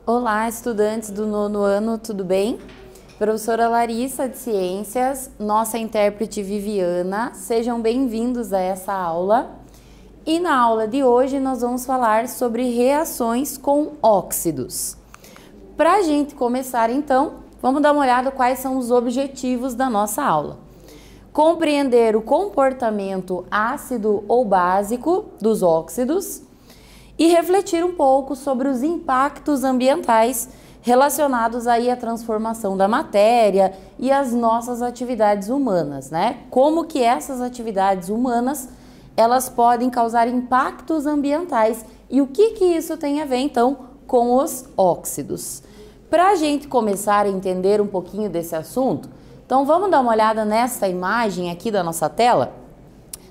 Olá, estudantes do nono ano, tudo bem? Professora Larissa de Ciências, nossa intérprete Viviana, sejam bem-vindos a essa aula. E na aula de hoje nós vamos falar sobre reações com óxidos. Para a gente começar então, vamos dar uma olhada quais são os objetivos da nossa aula. Compreender o comportamento ácido ou básico dos óxidos e refletir um pouco sobre os impactos ambientais relacionados aí à transformação da matéria e às nossas atividades humanas, né? Como que essas atividades humanas, elas podem causar impactos ambientais e o que isso tem a ver então com os óxidos. Para a gente começar a entender um pouquinho desse assunto, então vamos dar uma olhada nessa imagem aqui da nossa tela.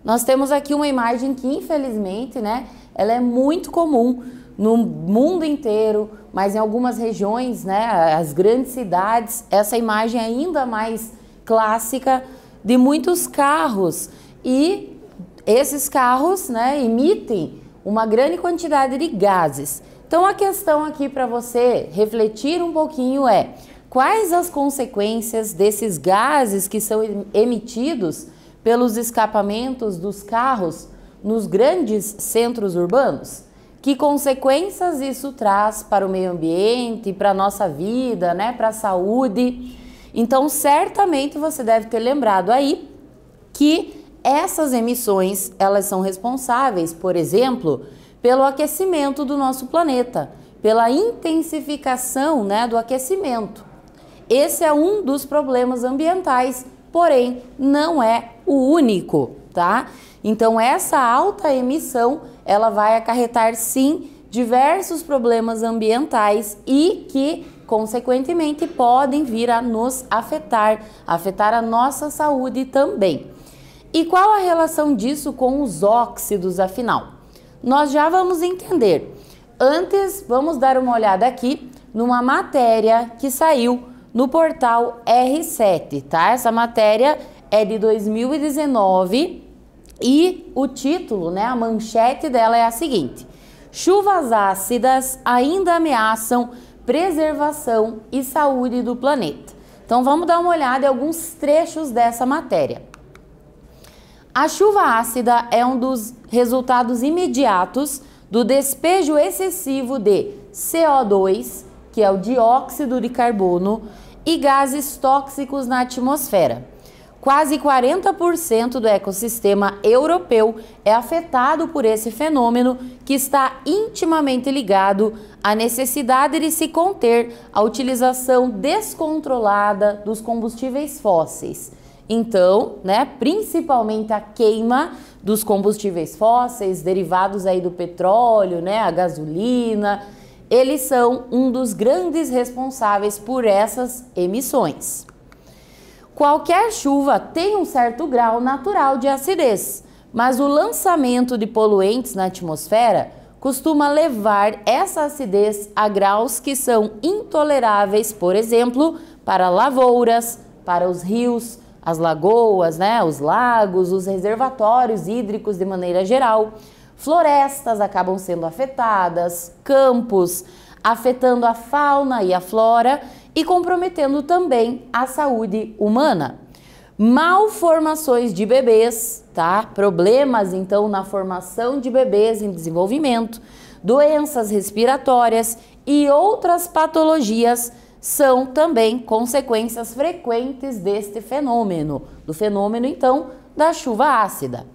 Nós temos aqui uma imagem que infelizmente, né, ela é muito comum no mundo inteiro, mas em algumas regiões, né, as grandes cidades, essa imagem é ainda mais clássica de muitos carros e esses carros, né, emitem uma grande quantidade de gases. Então a questão aqui para você refletir um pouquinho é: quais as consequências desses gases que são emitidos pelos escapamentos dos carros nos grandes centros urbanos? Que consequências isso traz para o meio ambiente, para a nossa vida, né, para a saúde? Então, certamente você deve ter lembrado aí que essas emissões, elas são responsáveis, por exemplo, pelo aquecimento do nosso planeta, pela intensificação, né, do aquecimento. Esse é um dos problemas ambientais, porém não é o único, tá? Então essa alta emissão, ela vai acarretar sim diversos problemas ambientais e que consequentemente podem vir a nos afetar a nossa saúde também. E qual a relação disso com os óxidos, afinal? Nós já vamos entender. Antes, vamos dar uma olhada aqui numa matéria que saiu no portal R7, tá? Essa matéria é de 2019 e o título, né, a manchete dela é a seguinte: chuvas ácidas ainda ameaçam preservação e saúde do planeta. Então vamos dar uma olhada em alguns trechos dessa matéria. A chuva ácida é um dos resultados imediatos do despejo excessivo de CO2, que é o dióxido de carbono, e gases tóxicos na atmosfera. Quase 40% do ecossistema europeu é afetado por esse fenômeno, que está intimamente ligado à necessidade de se conter a utilização descontrolada dos combustíveis fósseis. Então, né, principalmente a queima dos combustíveis fósseis derivados aí do petróleo, né, a gasolina, eles são um dos grandes responsáveis por essas emissões. Qualquer chuva tem um certo grau natural de acidez, mas o lançamento de poluentes na atmosfera costuma levar essa acidez a graus que são intoleráveis, por exemplo, para lavouras, para os rios, as lagoas, né, os lagos, os reservatórios hídricos de maneira geral. Florestas acabam sendo afetadas, campos, afetando a fauna e a flora e comprometendo também a saúde humana. Malformações de bebês, tá? Problemas então na formação de bebês em desenvolvimento, doenças respiratórias e outras patologias são também consequências frequentes deste fenômeno, do fenômeno então da chuva ácida.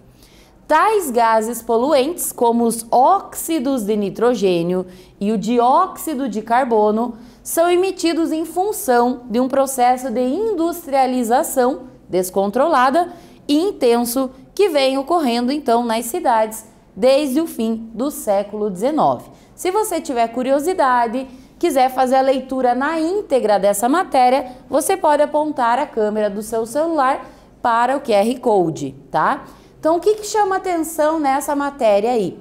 Tais gases poluentes, como os óxidos de nitrogênio e o dióxido de carbono, são emitidos em função de um processo de industrialização descontrolada e intenso que vem ocorrendo então nas cidades desde o fim do século XIX. Se você tiver curiosidade, quiser fazer a leitura na íntegra dessa matéria, você pode apontar a câmera do seu celular para o QR Code, tá? Então, o que chama atenção nessa matéria aí?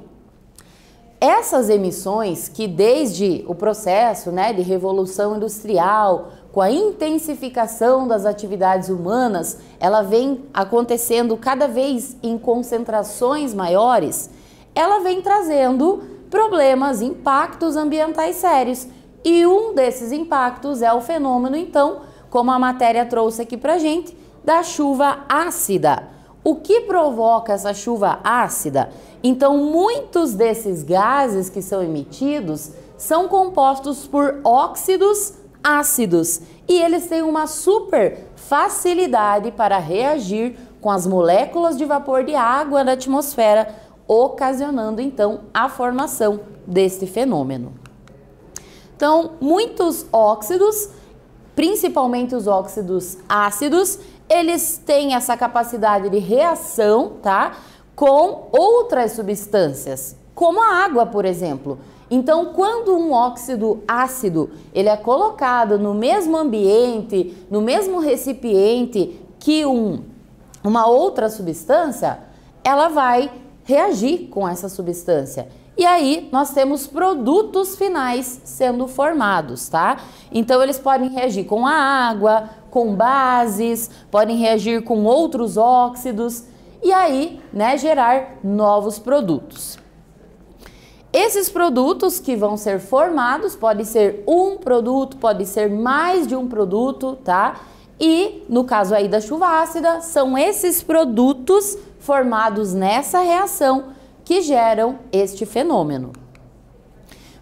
Essas emissões que desde o processo, né, de revolução industrial, com a intensificação das atividades humanas, ela vem acontecendo cada vez em concentrações maiores, ela vem trazendo problemas, impactos ambientais sérios E um desses impactos é o fenômeno, então, como a matéria trouxe aqui pra gente, da chuva ácida. O que provoca essa chuva ácida? Então, muitos desses gases que são emitidos são compostos por óxidos ácidos e eles têm uma super facilidade para reagir com as moléculas de vapor de água da atmosfera, ocasionando então a formação deste fenômeno. Então, muitos óxidos, principalmente os óxidos ácidos, eles têm essa capacidade de reação, tá, com outras substâncias, como a água, por exemplo. Então, quando um óxido ácido ele é colocado no mesmo ambiente, no mesmo recipiente que uma outra substância, ela vai reagir com essa substância. E aí, nós temos produtos finais sendo formados, tá? Então, eles podem reagir com a água, com bases, podem reagir com outros óxidos e aí, né, gerar novos produtos. Esses produtos que vão ser formados, pode ser um produto, pode ser mais de um produto, tá? E, no caso aí da chuva ácida, são esses produtos formados nessa reação que geram este fenômeno.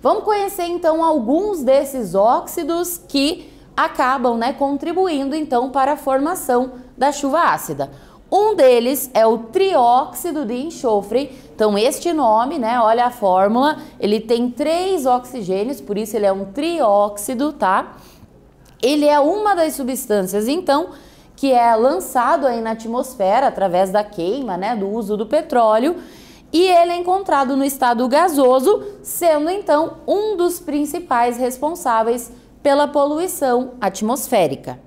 Vamos conhecer então alguns desses óxidos que acabam, né, contribuindo então para a formação da chuva ácida. Um deles é o trióxido de enxofre. Então este nome, né, olha a fórmula, ele tem 3 oxigênios, por isso ele é um trióxido, tá? Ele é uma das substâncias então que é lançado aí na atmosfera através da queima, né, do uso do petróleo. E ele é encontrado no estado gasoso, sendo então um dos principais responsáveis pela poluição atmosférica.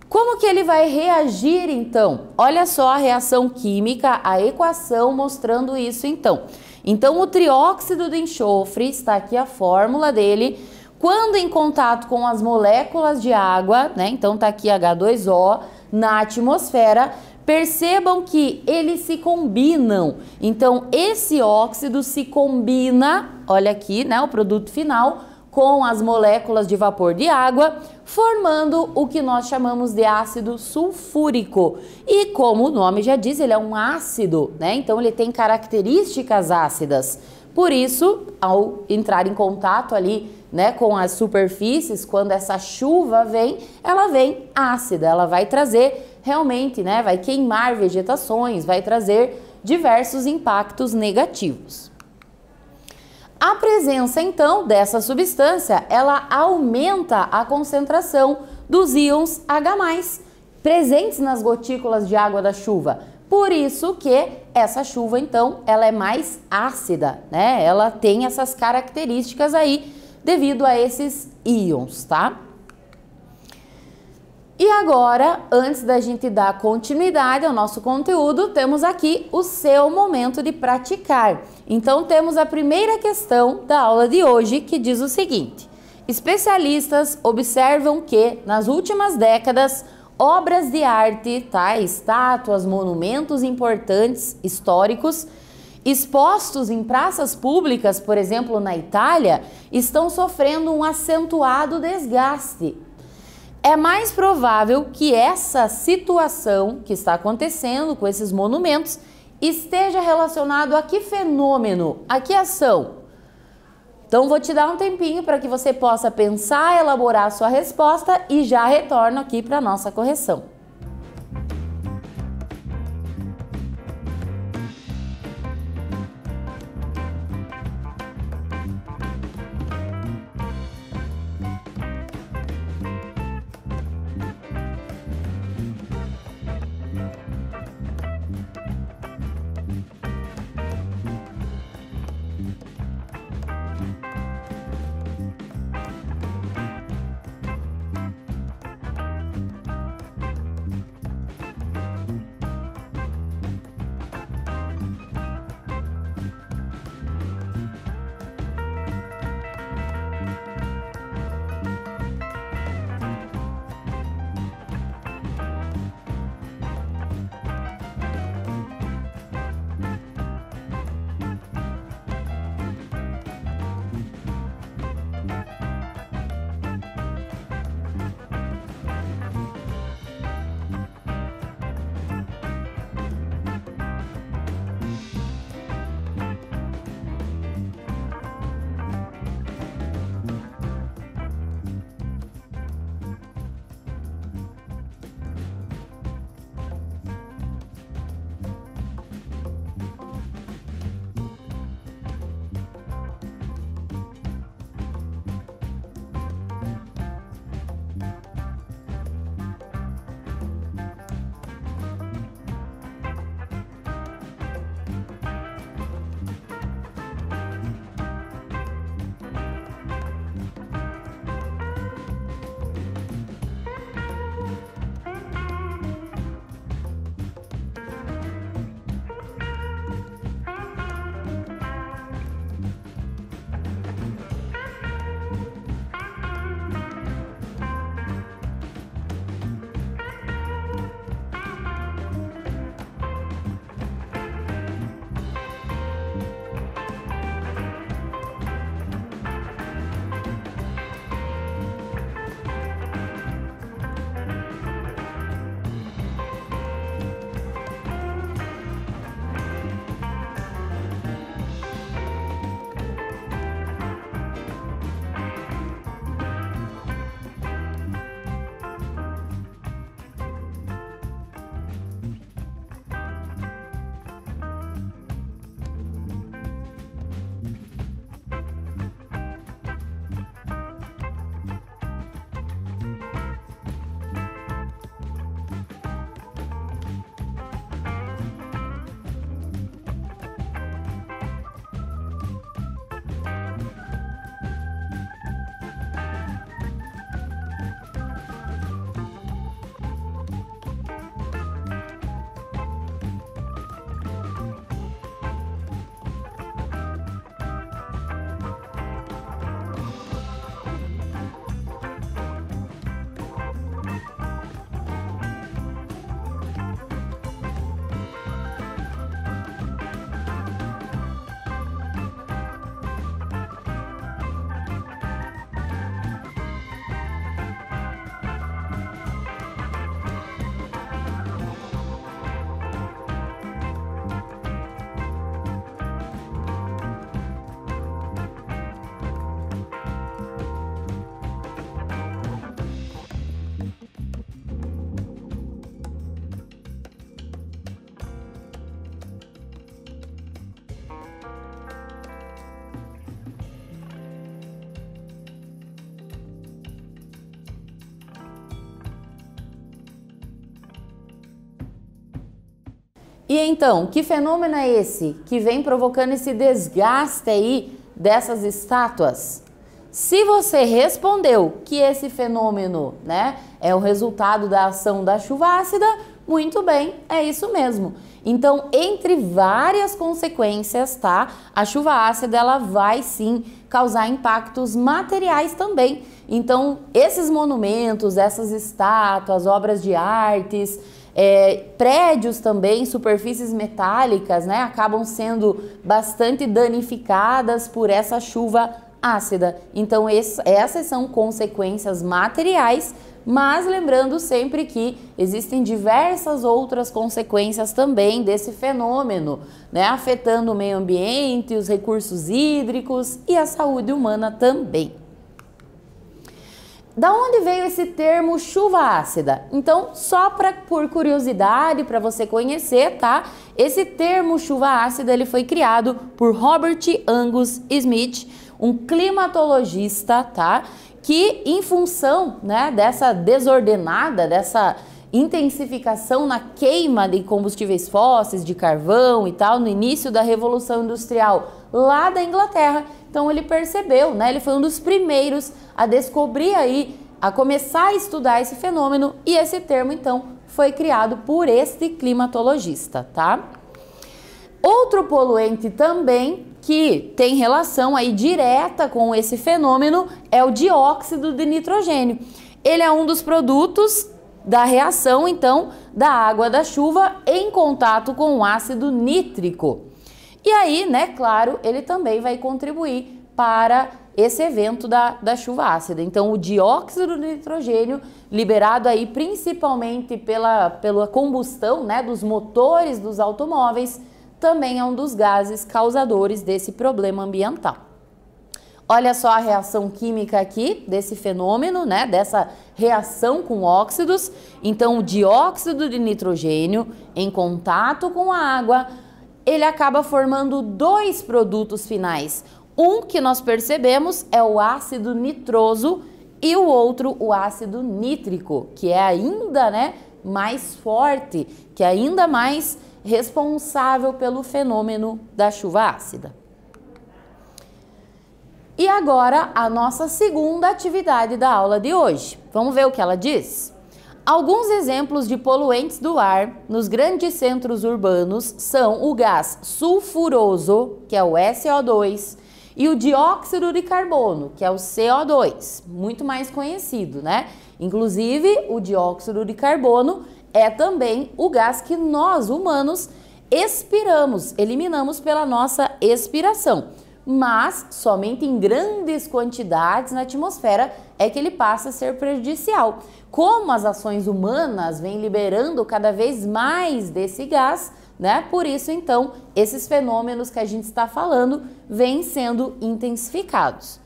Como que ele vai reagir então? Olha só a reação química, a equação mostrando isso então. Então o trióxido de enxofre, está aqui a fórmula dele, quando em contato com as moléculas de água, né? Então tá aqui H2O na atmosfera. Percebam que eles se combinam, então esse óxido se combina, olha aqui, né, o produto final, com as moléculas de vapor de água, formando o que nós chamamos de ácido sulfúrico. E como o nome já diz, ele é um ácido, né, então ele tem características ácidas. Por isso, ao entrar em contato ali, né, com as superfícies, quando essa chuva vem, ela vem ácida, ela vai trazer realmente, né, vai queimar vegetações, vai trazer diversos impactos negativos. A presença, então, dessa substância, ela aumenta a concentração dos íons H+, presentes nas gotículas de água da chuva. Por isso que essa chuva, então, ela é mais ácida, né? Ela tem essas características aí devido a esses íons, tá? E agora, antes da gente dar continuidade ao nosso conteúdo, temos aqui o seu momento de praticar. Então, temos a primeira questão da aula de hoje, que diz o seguinte: especialistas observam que, nas últimas décadas, obras de arte, estátuas, monumentos importantes, históricos, expostos em praças públicas, por exemplo, na Itália, estão sofrendo um acentuado desgaste. É mais provável que essa situação que está acontecendo com esses monumentos esteja relacionado a que fenômeno, a que ação? Então, vou te dar um tempinho para que você possa pensar, elaborar a sua resposta e já retorno aqui para a nossa correção. E então, que fenômeno é esse que vem provocando esse desgaste aí dessas estátuas? Se você respondeu que esse fenômeno, né, é o resultado da ação da chuva ácida, muito bem, é isso mesmo. Então, entre várias consequências, tá? A chuva ácida, ela vai sim causar impactos materiais também. Então, esses monumentos, essas estátuas, obras de artes, prédios também, superfícies metálicas, né, acabam sendo bastante danificadas por essa chuva ácida. Então, essas são consequências materiais, mas lembrando sempre que existem diversas outras consequências também desse fenômeno, né, afetando o meio ambiente, os recursos hídricos e a saúde humana também. Da onde veio esse termo chuva ácida? Então, só por curiosidade, para você conhecer, tá? Esse termo chuva ácida, ele foi criado por Robert Angus Smith, um climatologista, tá? Que em função, né, dessa desordenada, dessa intensificação na queima de combustíveis fósseis, de carvão e tal, no início da Revolução Industrial lá da Inglaterra, então ele percebeu, né, ele foi um dos primeiros a descobrir aí, a começar a estudar esse fenômeno, e esse termo então foi criado por este climatologista, tá? Outro poluente também que tem relação aí direta com esse fenômeno é o dióxido de nitrogênio. Ele é um dos produtos da reação, então, da água da chuva em contato com o ácido nítrico. E aí, né, claro, ele também vai contribuir para esse evento da chuva ácida. Então, o dióxido de nitrogênio, liberado aí principalmente pela combustão, né, dos motores dos automóveis, também é um dos gases causadores desse problema ambiental. Olha só a reação química aqui desse fenômeno, né, dessa reação com óxidos. Então, o dióxido de nitrogênio em contato com a água, ele acaba formando dois produtos finais. Um que nós percebemos é o ácido nitroso e o outro o ácido nítrico, que é ainda, né, mais forte, que é ainda mais responsável pelo fenômeno da chuva ácida. E agora a nossa segunda atividade da aula de hoje. Vamos ver o que ela diz? Alguns exemplos de poluentes do ar nos grandes centros urbanos são o gás sulfuroso, que é o SO2, e o dióxido de carbono, que é o CO2, muito mais conhecido, né? Inclusive, o dióxido de carbono é também o gás que nós, humanos, expiramos, eliminamos pela nossa expiração. Mas somente em grandes quantidades na atmosfera é que ele passa a ser prejudicial. Como as ações humanas vêm liberando cada vez mais desse gás, né? Por isso, então, esses fenômenos que a gente está falando vêm sendo intensificados.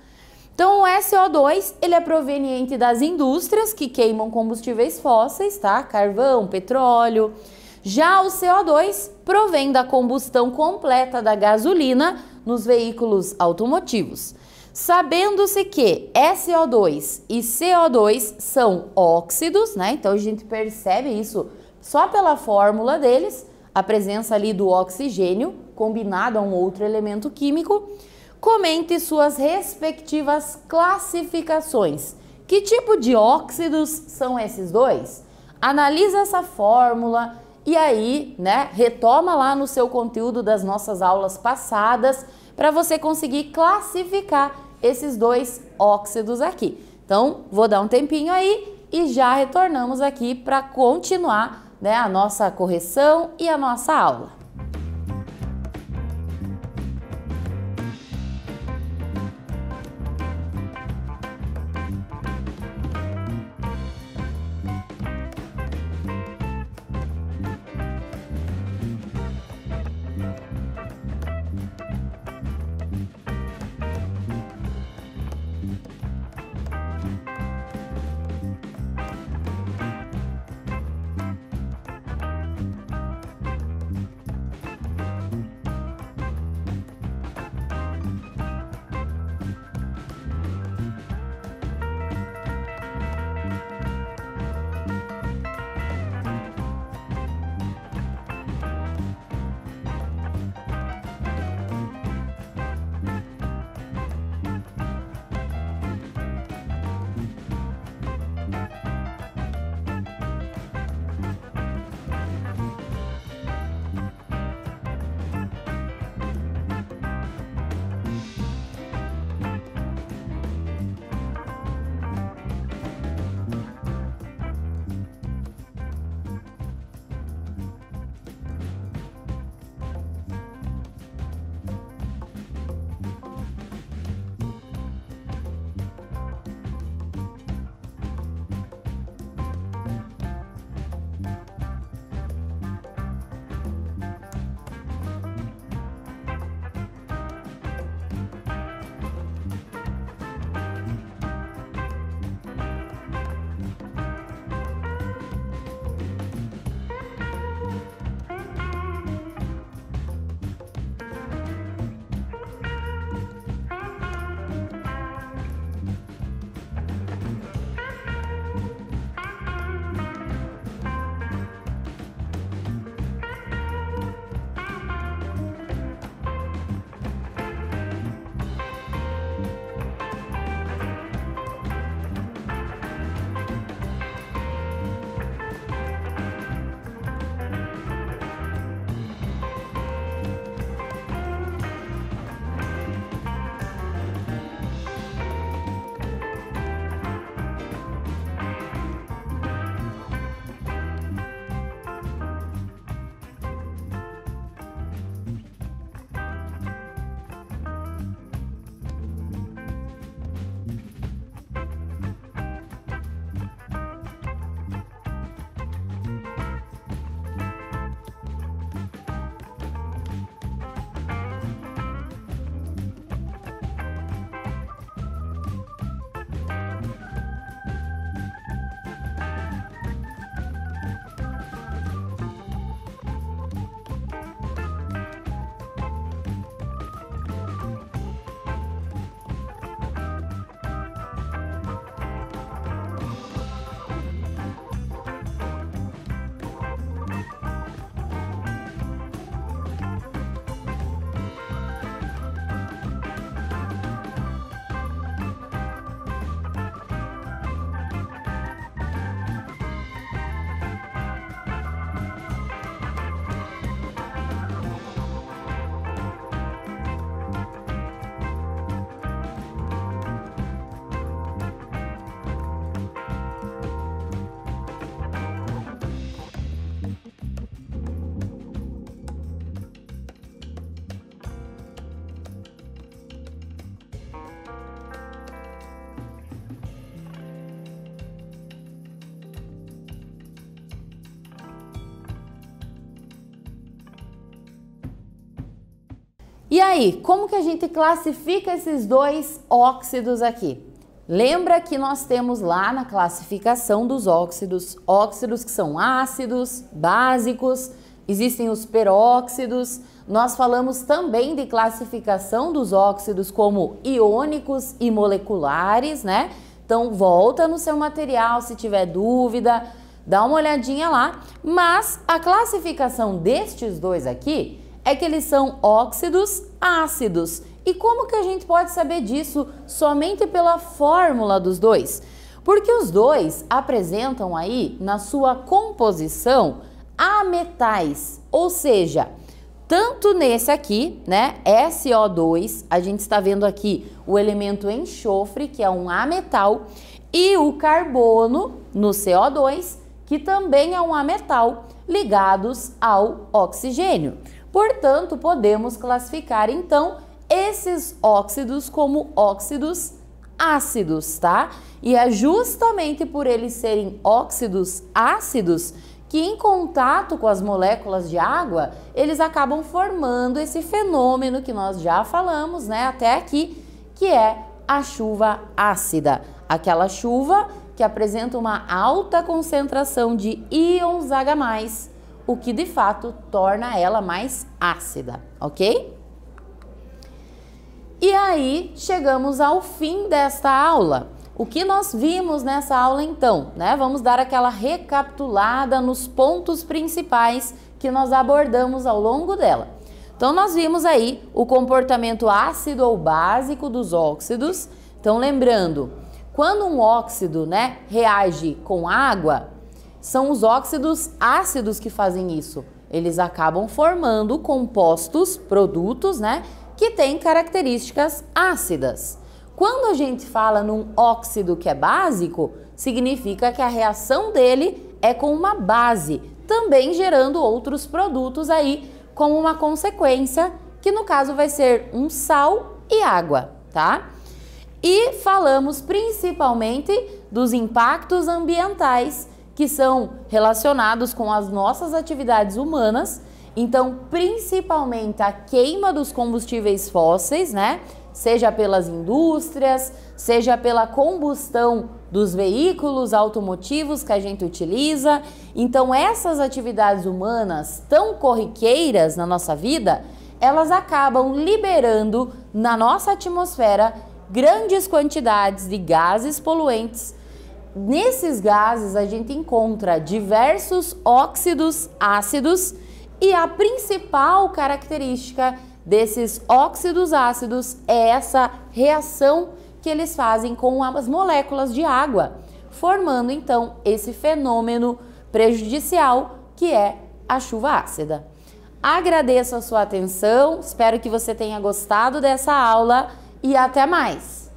Então, o SO2, ele é proveniente das indústrias que queimam combustíveis fósseis, tá? Carvão, petróleo. Já o CO2 provém da combustão completa da gasolina nos veículos automotivos. Sabendo-se que SO2 e CO2 são óxidos, né? Então, a gente percebe isso só pela fórmula deles, a presença ali do oxigênio combinado a um outro elemento químico. Comente suas respectivas classificações. Que tipo de óxidos são esses dois? Analisa essa fórmula e aí, né, retoma lá no seu conteúdo das nossas aulas passadas para você conseguir classificar esses dois óxidos aqui. Então, vou dar um tempinho aí e já retornamos aqui para continuar, né, a nossa correção e a nossa aula. E aí, como que a gente classifica esses dois óxidos aqui? Lembra que nós temos lá na classificação dos óxidos, óxidos que são ácidos, básicos, existem os peróxidos. Nós falamos também de classificação dos óxidos como iônicos e moleculares, né? Então volta no seu material se tiver dúvida, dá uma olhadinha lá. Mas a classificação destes dois aqui é que eles são óxidos ácidos. E como que a gente pode saber disso somente pela fórmula dos dois? Porque os dois apresentam aí na sua composição ametais, ou seja, tanto nesse aqui, né, SO2, a gente está vendo aqui o elemento enxofre, que é um ametal, e o carbono no CO2, que também é um ametal, ligados ao oxigênio. Portanto, podemos classificar então esses óxidos como óxidos ácidos, tá? E é justamente por eles serem óxidos ácidos que em contato com as moléculas de água, eles acabam formando esse fenômeno que nós já falamos, né, até aqui, que é a chuva ácida. Aquela chuva que apresenta uma alta concentração de íons H+, o que de fato torna ela mais ácida, ok? E aí, chegamos ao fim desta aula. O que nós vimos nessa aula então, né? Vamos dar aquela recapitulada nos pontos principais que nós abordamos ao longo dela. Então, nós vimos aí o comportamento ácido ou básico dos óxidos. Então, lembrando, quando um óxido, né, reage com água, são os óxidos ácidos que fazem isso. Eles acabam formando compostos, produtos, né, que têm características ácidas. Quando a gente fala num óxido que é básico, significa que a reação dele é com uma base, também gerando outros produtos aí como uma consequência, que no caso vai ser um sal e água, tá? E falamos principalmente dos impactos ambientais que são relacionados com as nossas atividades humanas, então principalmente a queima dos combustíveis fósseis, né? Seja pelas indústrias, seja pela combustão dos veículos automotivos que a gente utiliza. Então essas atividades humanas tão corriqueiras na nossa vida, elas acabam liberando na nossa atmosfera grandes quantidades de gases poluentes. Nesses gases a gente encontra diversos óxidos ácidos e a principal característica desses óxidos ácidos é essa reação que eles fazem com as moléculas de água, formando então esse fenômeno prejudicial que é a chuva ácida. Agradeço a sua atenção, espero que você tenha gostado dessa aula e até mais!